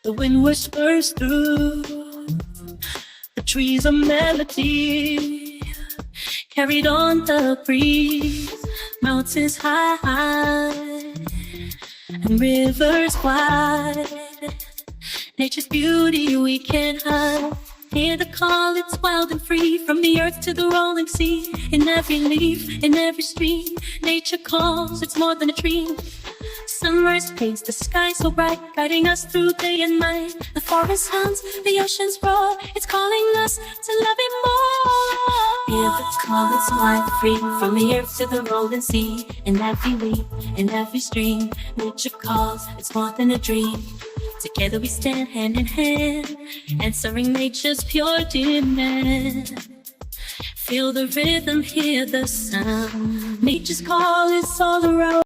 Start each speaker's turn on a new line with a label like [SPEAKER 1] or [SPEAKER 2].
[SPEAKER 1] The wind whispers through the trees, a melody carried on the breeze. Mountains high and rivers wide, nature's beauty we can't hide. Hear the call, it's wild and free, from the earth to the rolling sea. In every leaf, in every stream, nature calls, it's more than a dream. Sunrise paints the sky so bright, guiding us through day and night. The forest sounds, the ocean's roar, it's calling us to love it more. Hear the call, it's wild and free, from the earth to the rolling sea. In every leaf, in every stream, nature calls, it's more than a dream. Together we stand hand in hand, answering nature's pure demand. Feel the rhythm, hear the sound. Nature's call is all around.